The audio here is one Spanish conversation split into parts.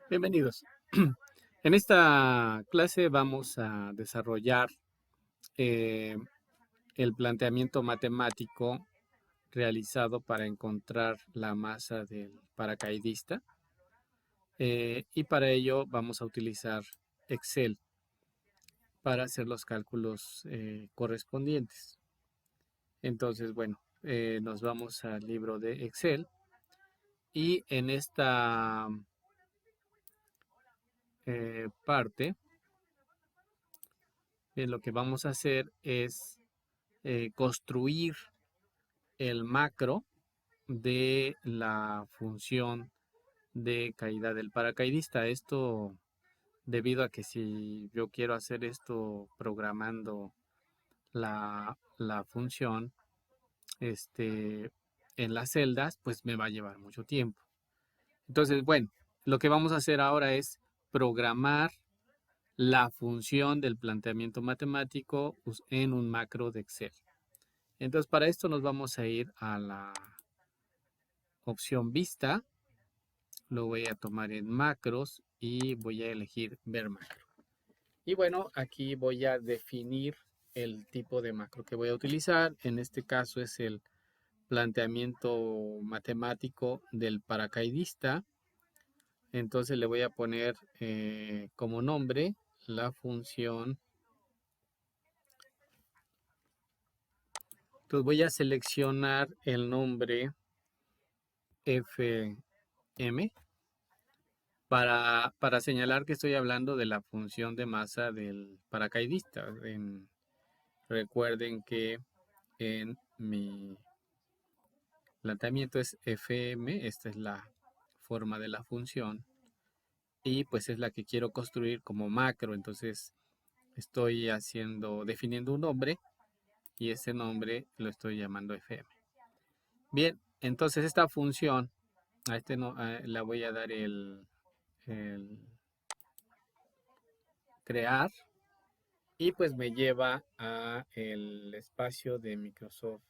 Bienvenidos. En esta clase vamos a desarrollar eh, el planteamiento matemático realizado para encontrar la masa del paracaidista y para ello vamos a utilizar Excel para hacer los cálculos correspondientes. Entonces, bueno, nos vamos al libro de Excel y en esta parte lo que vamos a hacer es construir el macro de la función de caída del paracaidista. Esto debido a que si yo quiero hacer esto programando la función en las celdas, pues me va a llevar mucho tiempo. Entonces, bueno, lo que vamos a hacer ahora es programar la función del planteamiento matemático en un macro de Excel. Entonces, para esto nos vamos a ir a la opción vista, lo voy a tomar en macros y voy a elegir ver macro. Y bueno, aquí voy a definir el tipo de macro que voy a utilizar. En este caso es el planteamiento matemático del paracaidista. Entonces le voy a poner como nombre la función. Entonces voy a seleccionar el nombre FM para señalar que estoy hablando de la función de masa del paracaidista. Recuerden que en mi planteamiento es FM, esta es la forma de la función y pues es la que quiero construir como macro. Entonces estoy definiendo un nombre y ese nombre lo estoy llamando FM. Bien, entonces esta función a este no, la voy a dar el crear y pues me lleva a el espacio de Microsoft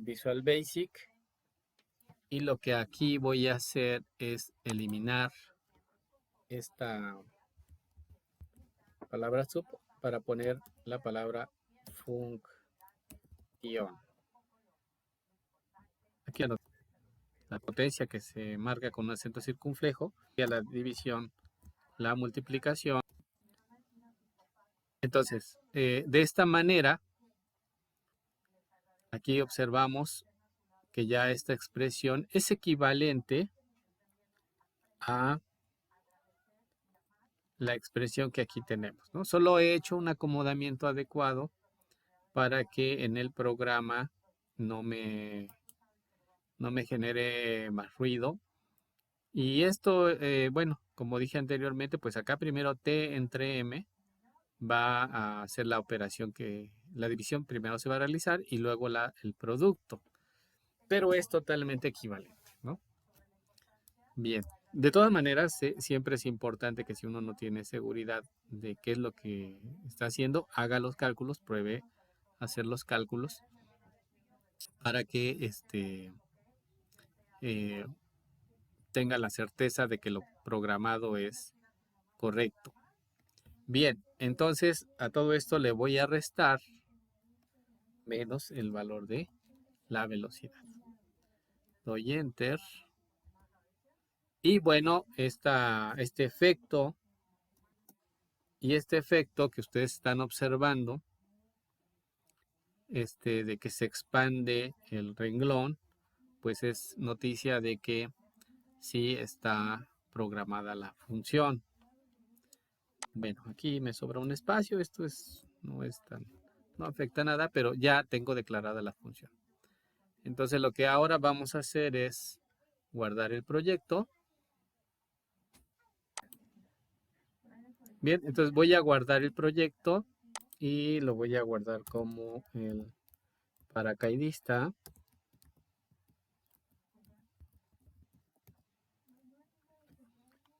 Visual Basic y lo que aquí voy a hacer es eliminar esta palabra sub para poner la palabra función. Aquí la potencia que se marca con un acento circunflejo y a la división, la multiplicación. Entonces, de esta manera, aquí observamos que ya esta expresión es equivalente a la expresión que aquí tenemos, ¿no? Solo he hecho un acomodamiento adecuado para que en el programa no me, no me genere más ruido. Y esto, bueno, como dije anteriormente, pues acá primero T entre M va a hacer la operación la división primero se va a realizar y luego el producto. Pero es totalmente equivalente, ¿no? Bien, de todas maneras, siempre es importante que si uno no tiene seguridad de qué es lo que está haciendo, haga los cálculos, pruebe hacer los cálculos para que eh, tenga la certeza de que lo programado es correcto. Bien, entonces a todo esto le voy a restar menos el valor de la velocidad. Doy Enter. Y bueno, este efecto que ustedes están observando, de que se expande el renglón, pues es noticia de que sí está programada la función. Bueno, aquí me sobra un espacio, no afecta nada, pero ya tengo declarada la función. Entonces lo que ahora vamos a hacer es guardar el proyecto. Bien, entonces voy a guardar el proyecto y lo voy a guardar como el paracaidista.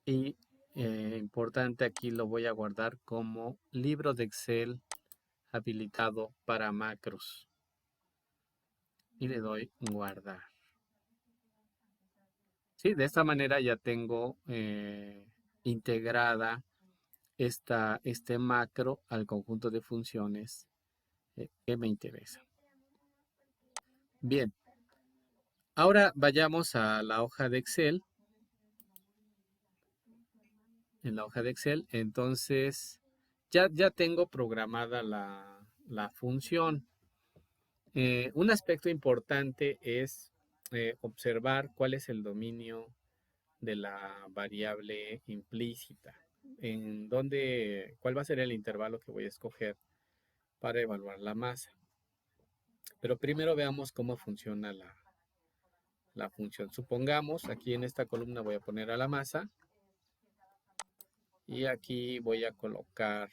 Y importante, aquí lo voy a guardar como libro de Excel habilitado para macros. Y le doy guardar. Sí, de esta manera ya tengo integrada este macro al conjunto de funciones que me interesa. Bien, ahora vayamos a la hoja de Excel. En la hoja de Excel, entonces ya tengo programada la función. Un aspecto importante es observar cuál es el dominio de la variable implícita, cuál va a ser el intervalo que voy a escoger para evaluar la masa. Pero primero veamos cómo funciona la función. Supongamos, aquí en esta columna voy a poner a la masa y aquí voy a colocar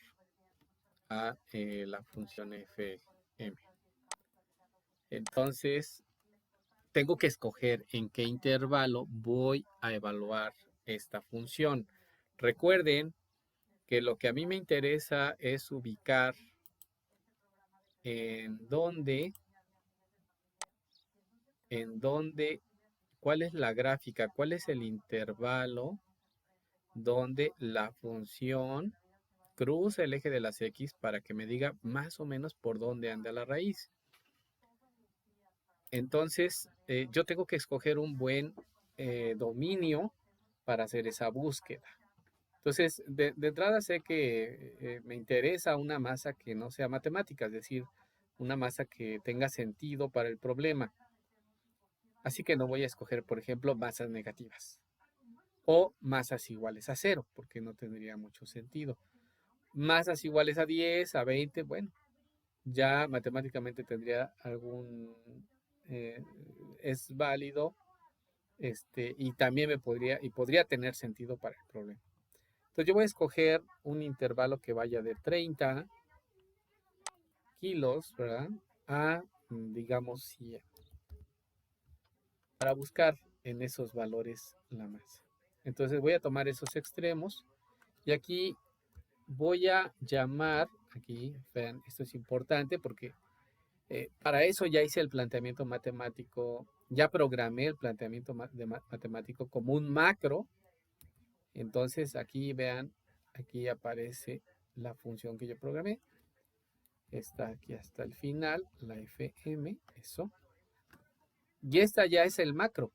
a la función fm. Entonces, tengo que escoger en qué intervalo voy a evaluar esta función. Recuerden que lo que a mí me interesa es ubicar en dónde, cuál es la gráfica, cuál es el intervalo donde la función cruza el eje de las X para que me diga más o menos por dónde anda la raíz. Entonces, yo tengo que escoger un buen dominio para hacer esa búsqueda. Entonces, de entrada sé que me interesa una masa que no sea matemática, es decir, una masa que tenga sentido para el problema. Así que no voy a escoger, por ejemplo, masas negativas o masas iguales a 0, porque no tendría mucho sentido. Masas iguales a 10, a 20, bueno, ya matemáticamente tendría eh, es válido, y también podría tener sentido para el problema. Entonces yo voy a escoger un intervalo que vaya de 30 kilos, ¿verdad? A, digamos, 100, para buscar en esos valores la masa. Entonces voy a tomar esos extremos y aquí voy a llamar, aquí, vean, esto es importante porque para eso ya hice el planteamiento matemático, ya programé el planteamiento matemático como un macro. Entonces aquí vean, aquí aparece la función que yo programé. Está aquí hasta el final, la fm, eso. Y esta ya es el macro.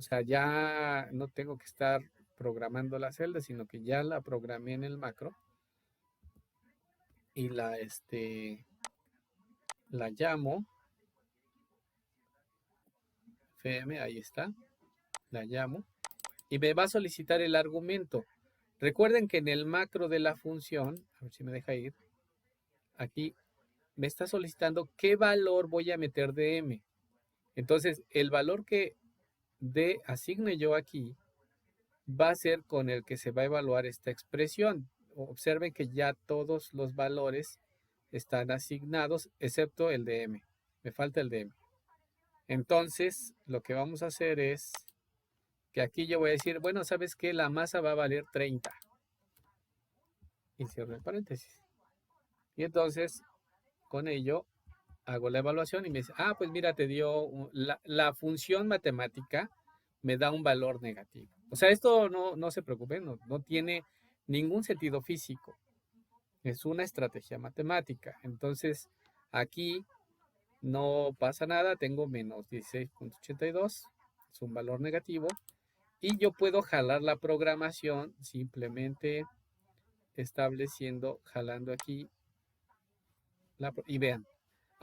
O sea, ya no tengo que estar programando la celda, sino que ya la programé en el macro. Y la llamo fm, ahí está. La llamo. Y me va a solicitar el argumento. Recuerden que en el macro de la función, a ver si me deja ir, aquí me está solicitando qué valor voy a meter de m. Entonces, el valor que asigne yo aquí va a ser con el que se va a evaluar esta expresión. Observen que ya todos los valores están asignados, excepto el de m. Me falta el de m. Entonces, lo que vamos a hacer es que aquí yo voy a decir, bueno, ¿sabes qué? La masa va a valer 30. Y cierro el paréntesis. Y entonces, con ello, hago la evaluación y me dice, pues mira, te dio la función matemática, me da un valor negativo. O sea, esto no se preocupen, no tiene ningún sentido físico. Es una estrategia matemática. Entonces, aquí no pasa nada, tengo menos 16.82, es un valor negativo. Y yo puedo jalar la programación simplemente jalando aquí. Y vean,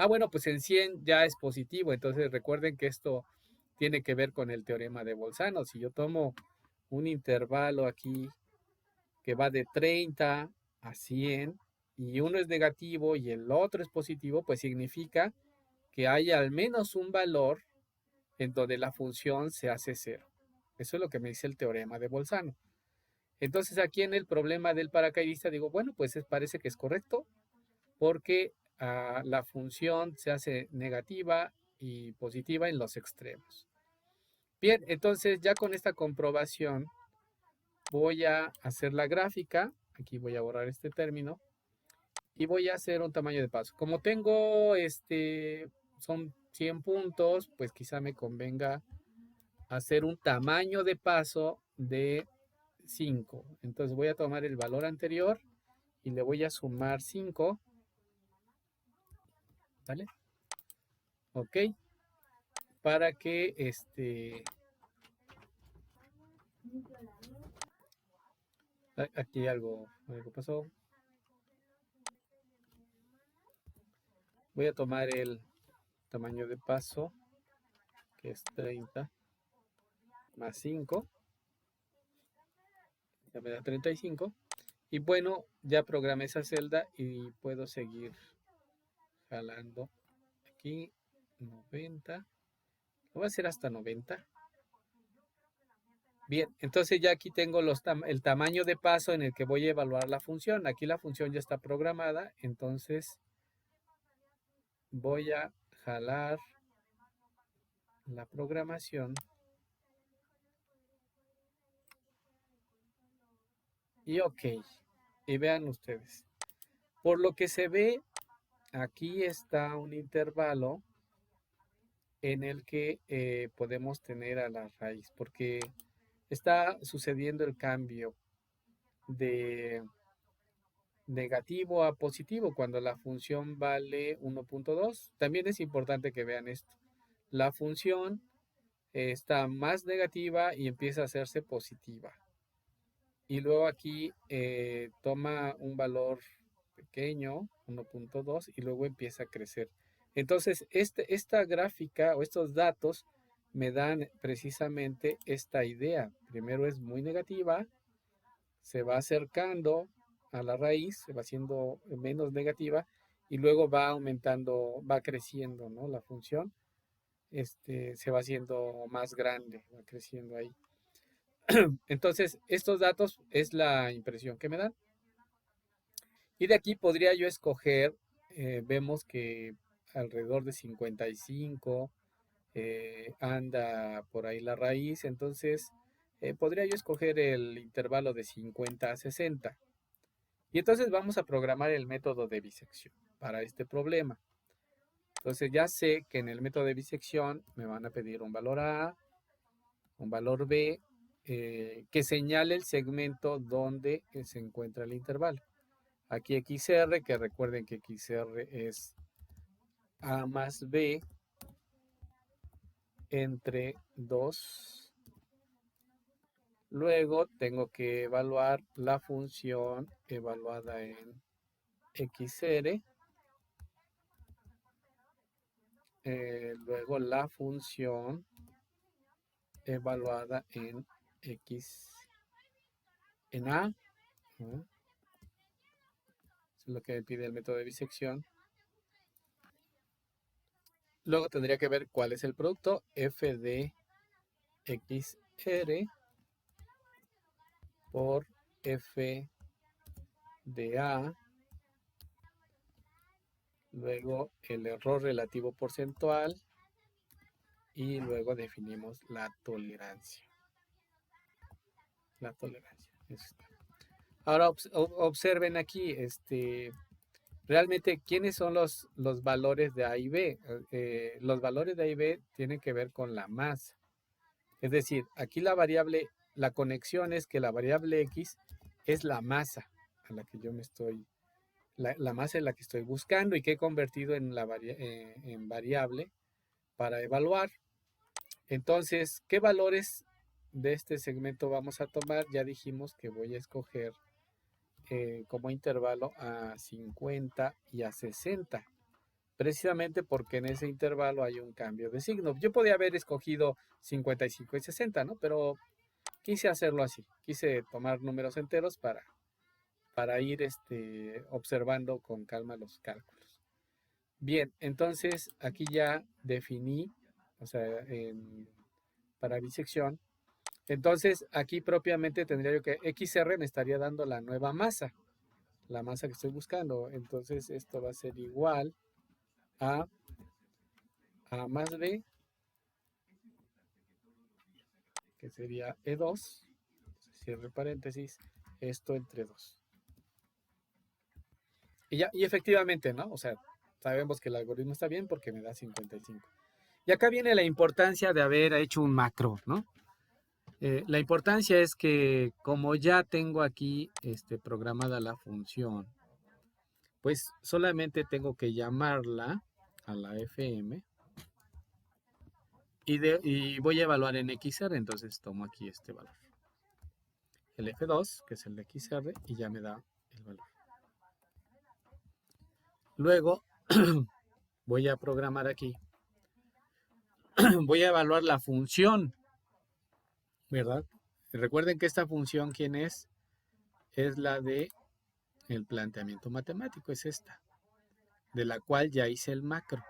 bueno, pues en 100 ya es positivo. Entonces recuerden que esto tiene que ver con el teorema de Bolzano. Si yo tomo un intervalo aquí que va de 30 a 100 y uno es negativo y el otro es positivo, pues significa que hay al menos un valor en donde la función se hace cero. Eso es lo que me dice el teorema de Bolzano. Entonces aquí en el problema del paracaidista digo, bueno, pues parece que es correcto porque la función se hace negativa y positiva en los extremos. Bien, entonces ya con esta comprobación voy a hacer la gráfica. Aquí voy a borrar este término y voy a hacer un tamaño de paso. Como tengo son 100 puntos, pues quizá me convenga hacer un tamaño de paso de 5. Entonces voy a tomar el valor anterior y le voy a sumar 5, ¿vale? Ok, para que aquí algo pasó. Voy a tomar el tamaño de paso, que es 30 más 5, ya me da 35. Y bueno, ya programé esa celda y puedo seguir jalando aquí 90. Lo voy a hacer hasta 90. Bien, entonces ya aquí tengo el tamaño de paso en el que voy a evaluar la función. Aquí la función ya está programada, entonces voy a jalar la programación y ok. Y vean ustedes, por lo que se ve, aquí está un intervalo en el que podemos tener a la raíz, porque está sucediendo el cambio de negativo a positivo cuando la función vale 1.2. También es importante que vean esto. La función está más negativa y empieza a hacerse positiva. Y luego aquí toma un valor pequeño, 1.2, y luego empieza a crecer. Entonces, esta gráfica o estos datos me dan precisamente esta idea. Primero es muy negativa, se va acercando a la raíz, se va haciendo menos negativa y luego va aumentando, va creciendo, ¿no? La función se va haciendo más grande, va creciendo ahí. Entonces, estos datos es la impresión que me dan. Y de aquí podría yo escoger, vemos que alrededor de 55 anda por ahí la raíz, entonces podría yo escoger el intervalo de 50 a 60. Y entonces vamos a programar el método de bisección para este problema. Entonces ya sé que en el método de bisección me van a pedir un valor A, un valor B, que señale el segmento donde se encuentra el intervalo. Aquí XR, que recuerden que XR es A más B entre 2. Luego tengo que evaluar la función evaluada en XR. Luego la función evaluada en X, en A. ¿no? Eso es lo que me pide el método de bisección. Luego tendría que ver cuál es el producto. F de XR por F de A. Luego el error relativo porcentual. Y luego definimos la tolerancia. La tolerancia. Eso está. Ahora observen aquí, realmente, ¿quiénes son los valores de A y B? Los valores de A y B tienen que ver con la masa. Es decir, aquí la variable, la conexión es que la variable X es la masa a la que yo me estoy, la masa en la que estoy buscando y que he convertido en variable para evaluar. Entonces, ¿qué valores de este segmento vamos a tomar? Ya dijimos que voy a escoger como intervalo a 50 y a 60, precisamente porque en ese intervalo hay un cambio de signo. Yo podía haber escogido 55 y 60, ¿no? Pero quise hacerlo así, quise tomar números enteros para ir observando con calma los cálculos. Bien, entonces aquí ya definí, o sea, para bisección. Entonces aquí propiamente tendría yo que XR me estaría dando la nueva masa, la masa que estoy buscando. Entonces esto va a ser igual a A más B, que sería E2, cierre paréntesis, esto entre 2. Y efectivamente, ¿no? O sea, sabemos que el algoritmo está bien porque me da 55. Y acá viene la importancia de haber hecho un macro, ¿no? La importancia es que como ya tengo aquí programada la función, pues solamente tengo que llamarla a la FM y voy a evaluar en XR, entonces tomo aquí este valor. El F2, que es el de XR, y ya me da el valor. Luego voy a programar aquí. Voy a evaluar la función, ¿verdad? Recuerden que esta función, ¿quién es? Es la de el planteamiento matemático, es esta, de la cual ya hice el macro,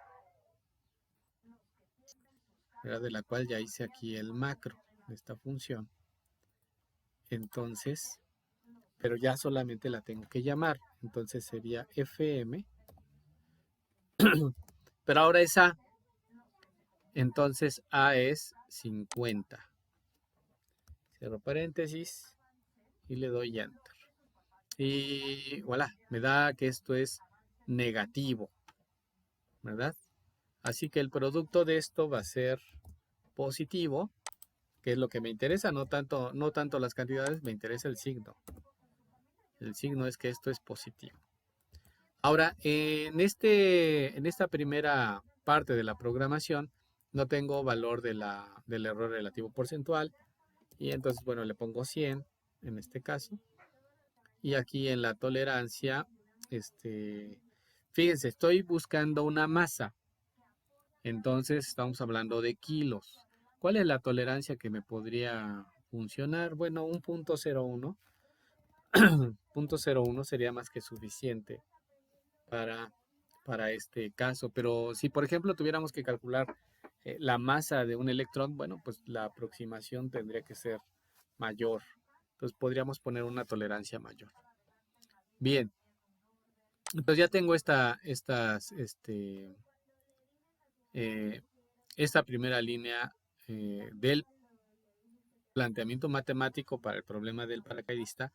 ¿verdad? De la cual ya hice aquí el macro de esta función. Entonces, pero ya solamente la tengo que llamar. Entonces sería FM, pero ahora es A. Entonces A es 50. Cierro paréntesis y le doy Enter. Y voilà, me da que esto es negativo, ¿verdad? Así que el producto de esto va a ser positivo, que es lo que me interesa, no tanto las cantidades, me interesa el signo. El signo es que esto es positivo. Ahora, en esta primera parte de la programación, no tengo valor del error relativo porcentual, y entonces, bueno, le pongo 100 en este caso. Y aquí en la tolerancia, fíjense, estoy buscando una masa. Entonces estamos hablando de kilos. ¿Cuál es la tolerancia que me podría funcionar? Bueno, un punto 0,1. Punto 0,1 sería más que suficiente para, para este caso. Pero si, por ejemplo, tuviéramos que calcular la masa de un electrón, bueno, pues la aproximación tendría que ser mayor. Entonces podríamos poner una tolerancia mayor. Bien, entonces ya tengo esta primera línea del planteamiento matemático para el problema del paracaidista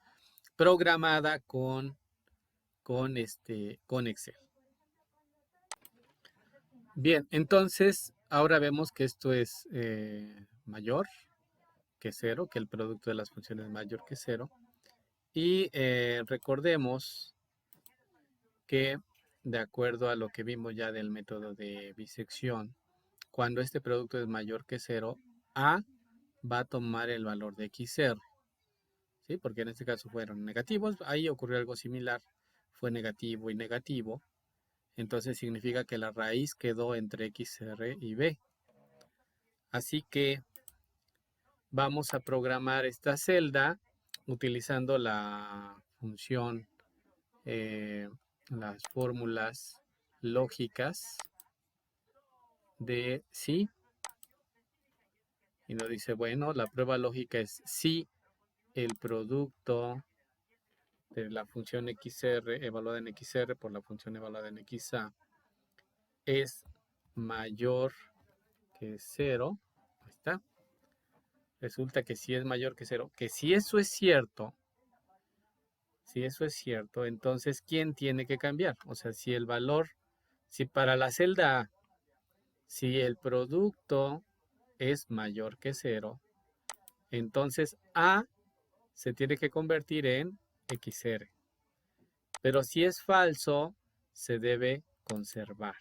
programada con Excel. Bien, entonces ahora vemos que esto es mayor que 0, que el producto de las funciones es mayor que 0. Y recordemos que de acuerdo a lo que vimos ya del método de bisección, cuando este producto es mayor que 0, A va a tomar el valor de XR, ¿sí? Porque en este caso fueron negativos, ahí ocurrió algo similar, fue negativo y negativo, entonces significa que la raíz quedó entre XR y B. Así que vamos a programar esta celda utilizando la función, las fórmulas lógicas de sí. Y nos dice, bueno, la prueba lógica es si el producto de la función XR evaluada en XR por la función evaluada en XA es mayor que 0. Ahí está. Resulta que si es mayor que 0. Que si eso es cierto, entonces ¿quién tiene que cambiar? O sea, si el valor, si para la celda A, si el producto es mayor que 0, entonces A se tiene que convertir en XR. Pero si es falso, se debe conservar.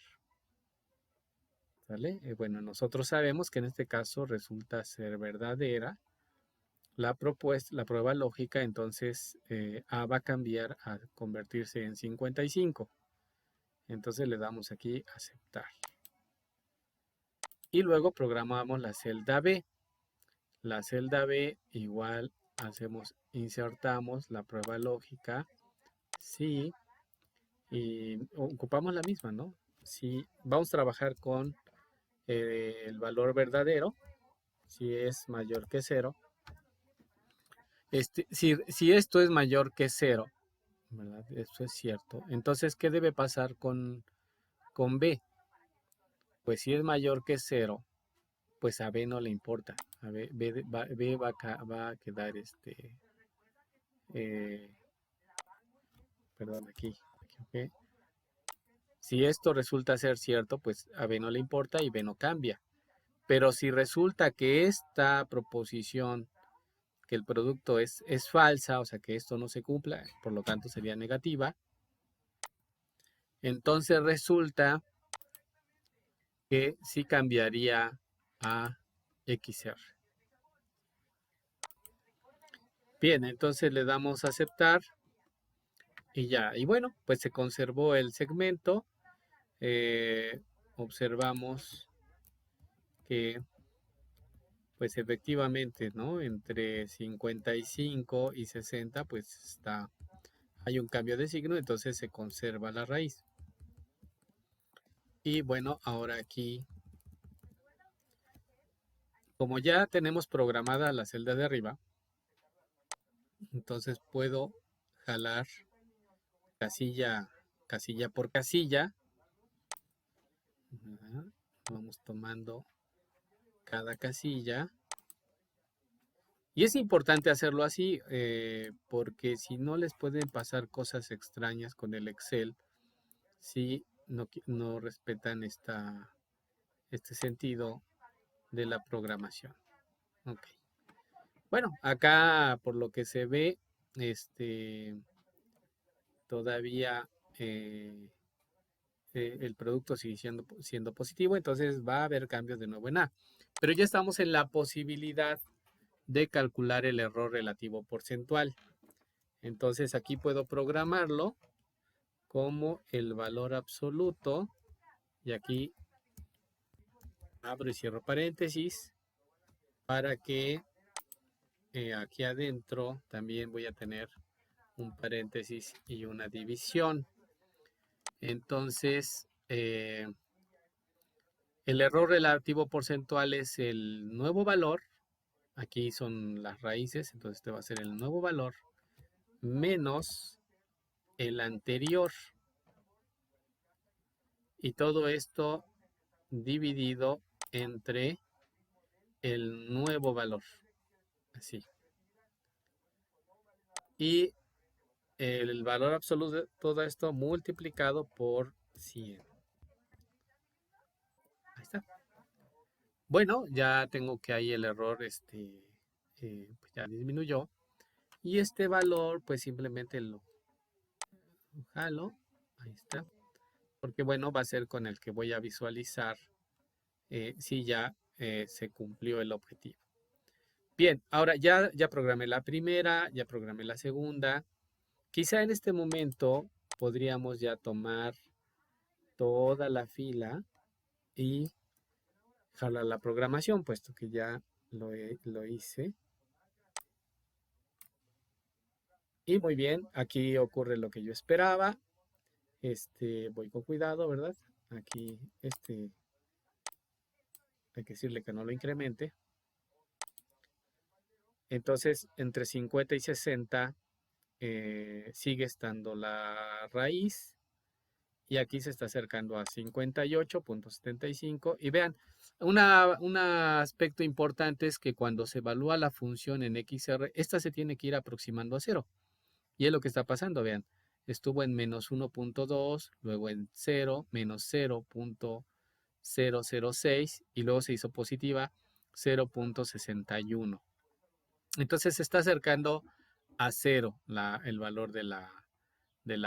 ¿Sale? Bueno, nosotros sabemos que en este caso resulta ser verdadera la propuesta, la prueba lógica, entonces A va a cambiar a convertirse en 55. Entonces le damos aquí aceptar. Y luego programamos la celda B. La celda B igual insertamos la prueba lógica, sí, y ocupamos la misma, ¿no? Si vamos a trabajar con el valor verdadero, si es mayor que 0. Si esto es mayor que 0, ¿verdad? Esto es cierto. Entonces, ¿qué debe pasar con B? Pues si es mayor que 0, pues a B no le importa. A B va a quedar eh, perdón, aquí, okay. Si esto resulta ser cierto, pues a B no le importa y B no cambia. Pero si resulta que esta proposición, que el producto es falsa, o sea que esto no se cumpla, por lo tanto sería negativa, entonces resulta que sí cambiaría a XR. Bien, entonces le damos a aceptar y ya. Y bueno, pues se conservó el segmento. Observamos que pues efectivamente, ¿no? Entre 55 y 60, pues hay un cambio de signo, entonces se conserva la raíz. Y bueno, ahora aquí, como ya tenemos programada la celda de arriba, entonces puedo jalar casilla por casilla. Vamos tomando cada casilla. Y es importante hacerlo así, porque si no les pueden pasar cosas extrañas con el Excel, si no respetan este sentido de la programación. Ok. Bueno, acá por lo que se ve, todavía el producto sigue siendo positivo, entonces va a haber cambios de nuevo en A. Pero ya estamos en la posibilidad de calcular el error relativo porcentual. Entonces aquí puedo programarlo como el valor absoluto y aquí abro y cierro paréntesis para que aquí adentro también voy a tener un paréntesis y una división. Entonces, el error relativo porcentual es el nuevo valor. Aquí son las raíces, entonces este va a ser el nuevo valor menos el anterior. Y todo esto dividido entre el nuevo valor. Así. Y el valor absoluto de todo esto multiplicado por 100. Ahí está. Bueno, ya tengo que ahí el error pues ya disminuyó. Y este valor pues simplemente lo jalo. Ahí está. Porque bueno, va a ser con el que voy a visualizar si ya se cumplió el objetivo. Bien, ahora ya programé la primera, ya programé la segunda. Quizá en este momento podríamos ya tomar toda la fila y jalar la programación, puesto que ya lo hice. Y muy bien, aquí ocurre lo que yo esperaba. Voy con cuidado, ¿verdad? Aquí, hay que decirle que no lo incremente. Entonces, entre 50 y 60 sigue estando la raíz. Y aquí se está acercando a 58.75. Y vean, un aspecto importante es que cuando se evalúa la función en XR, esta se tiene que ir aproximando a 0. Y es lo que está pasando, vean. Estuvo en menos 1.2, luego en 0, menos 0.006 y luego se hizo positiva 0.61. Entonces se está acercando a 0 el valor de la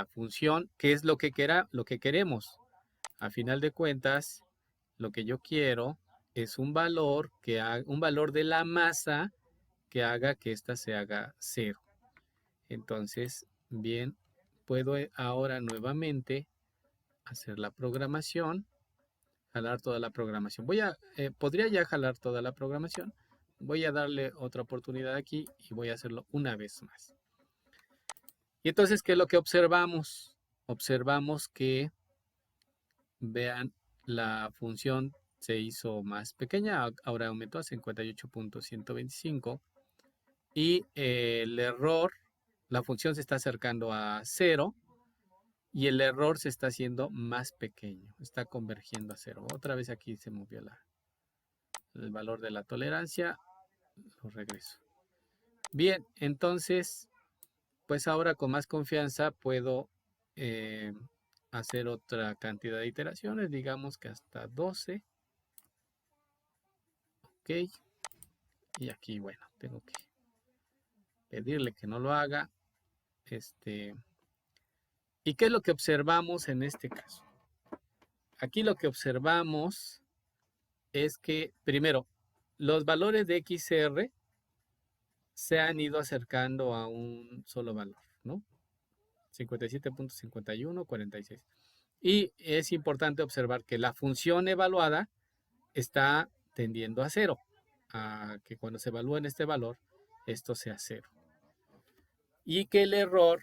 función, que es lo que queremos. A final de cuentas, lo que yo quiero es un valor de la masa que haga que ésta se haga 0. Entonces, bien, puedo ahora nuevamente hacer la programación, jalar toda la programación. Podría ya jalar toda la programación. Voy a darle otra oportunidad aquí y voy a hacerlo una vez más. Y entonces, ¿qué es lo que observamos? Observamos que, vean, la función se hizo más pequeña, ahora aumentó a 58.125 y el error, la función se está acercando a 0 y el error se está haciendo más pequeño, está convergiendo a 0. Otra vez aquí se movió el valor de la tolerancia, lo regreso. Bien, entonces, pues ahora con más confianza puedo hacer otra cantidad de iteraciones, digamos que hasta 12. Ok. Y aquí, bueno, tengo que pedirle que no lo haga. ¿Y qué es lo que observamos en este caso? Aquí lo que observamos es que, primero, los valores de XR se han ido acercando a un solo valor, ¿no? 57.51, 46. Y es importante observar que la función evaluada está tendiendo a cero, a que cuando se evalúe en este valor, esto sea cero. Y que el error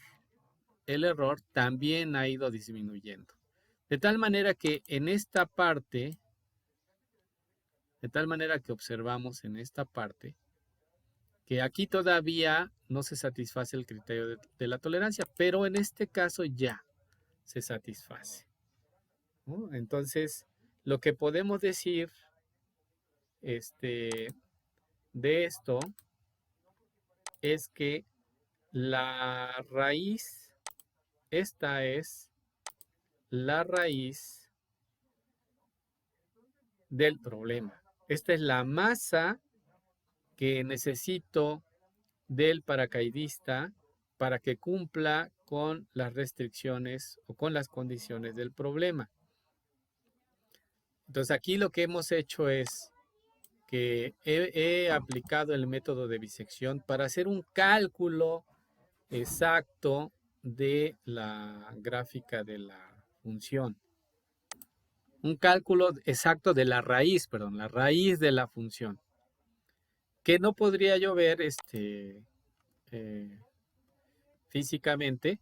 también ha ido disminuyendo. De tal manera que en esta parte, de tal manera que observamos en esta parte, que aquí todavía no se satisface el criterio de la tolerancia, pero en este caso ya se satisface, ¿no? Entonces, lo que podemos decir de esto es que la raíz, esta es la raíz del problema. Esta es la masa que necesito del paracaidista para que cumpla con las restricciones o con las condiciones del problema. Entonces aquí lo que hemos hecho es que he aplicado el método de bisección para hacer un cálculo exacto de la gráfica de la función. Un cálculo exacto de la raíz, perdón, la raíz de la función. Que no podría yo ver físicamente,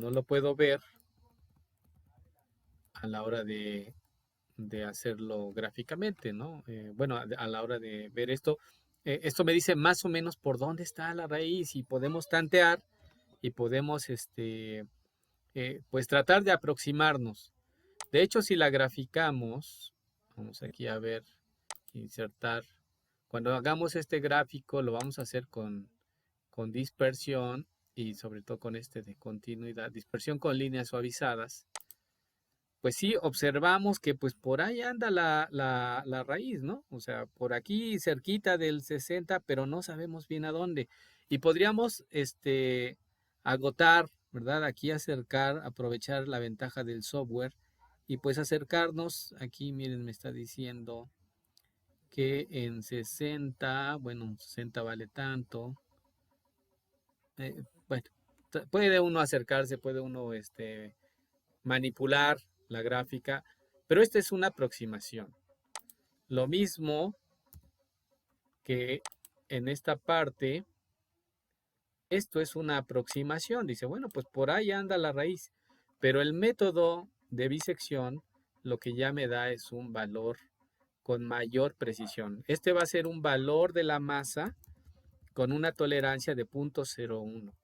no lo puedo ver a la hora de hacerlo gráficamente, ¿no? Bueno, a la hora de ver esto, esto me dice más o menos por dónde está la raíz y podemos tantear y podemos, pues tratar de aproximarnos. De hecho, si la graficamos, vamos aquí a ver, insertar. Cuando hagamos este gráfico, lo vamos a hacer con dispersión y sobre todo con este de continuidad, dispersión con líneas suavizadas. Pues sí, observamos que pues por ahí anda la raíz, ¿no? O sea, por aquí cerquita del 60, pero no sabemos bien a dónde. Y podríamos agotar, ¿verdad? Aquí acercar, aprovechar la ventaja del software y pues acercarnos. Aquí miren, me está diciendo que en 60, bueno, 60 vale tanto. Bueno, puede uno acercarse, puede uno manipular la gráfica, pero esta es una aproximación. Lo mismo que en esta parte, esto es una aproximación. Dice, bueno, pues por ahí anda la raíz, pero el método de bisección lo que ya me da es un valor con mayor precisión. Este va a ser un valor de la masa con una tolerancia de 0.01.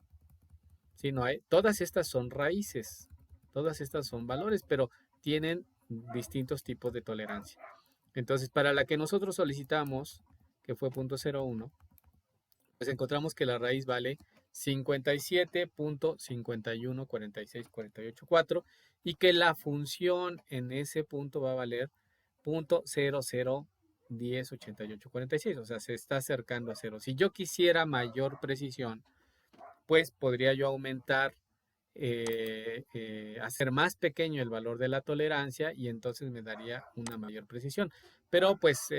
Sí, no hay, todas estas son raíces, todas estas son valores, pero tienen distintos tipos de tolerancia. Entonces, para la que nosotros solicitamos, que fue 0.01, pues encontramos que la raíz vale 57.514648.4 y que la función en ese punto va a valer 0.00108846, o sea, se está acercando a cero. Si yo quisiera mayor precisión, pues podría yo aumentar, hacer más pequeño el valor de la tolerancia y entonces me daría una mayor precisión. Pero pues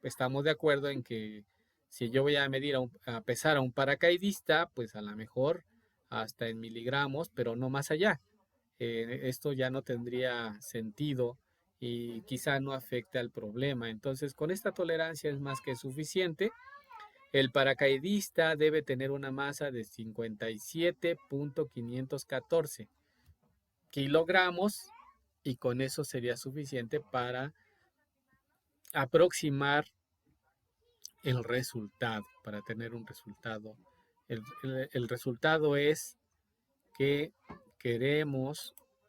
estamos de acuerdo en que si yo voy a medir, a pesar a un paracaidista, pues a lo mejor hasta en miligramos, pero no más allá. Esto ya no tendría sentido y quizá no afecte al problema. Entonces con esta tolerancia es más que suficiente. El paracaidista debe tener una masa de 57.514 kilogramos y con eso sería suficiente para aproximar el resultado, para tener un resultado. El resultado es que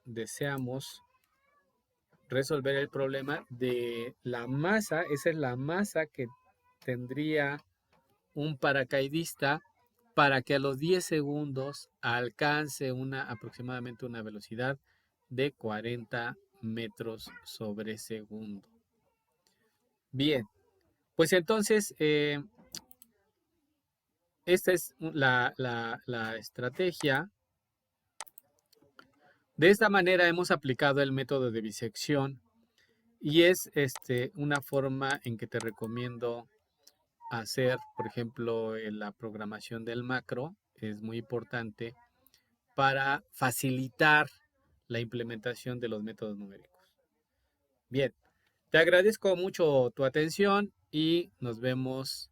deseamos resolver el problema de la masa. Esa es la masa que tendría un paracaidista para que a los 10 segundos alcance aproximadamente una velocidad de 40 metros sobre segundo. Bien, Pues entonces, esta es la estrategia. De esta manera hemos aplicado el método de bisección y es una forma en que te recomiendo hacer, por ejemplo, la programación del macro. Es muy importante para facilitar la implementación de los métodos numéricos. Bien, te agradezco mucho tu atención y nos vemos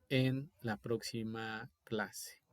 en la próxima clase.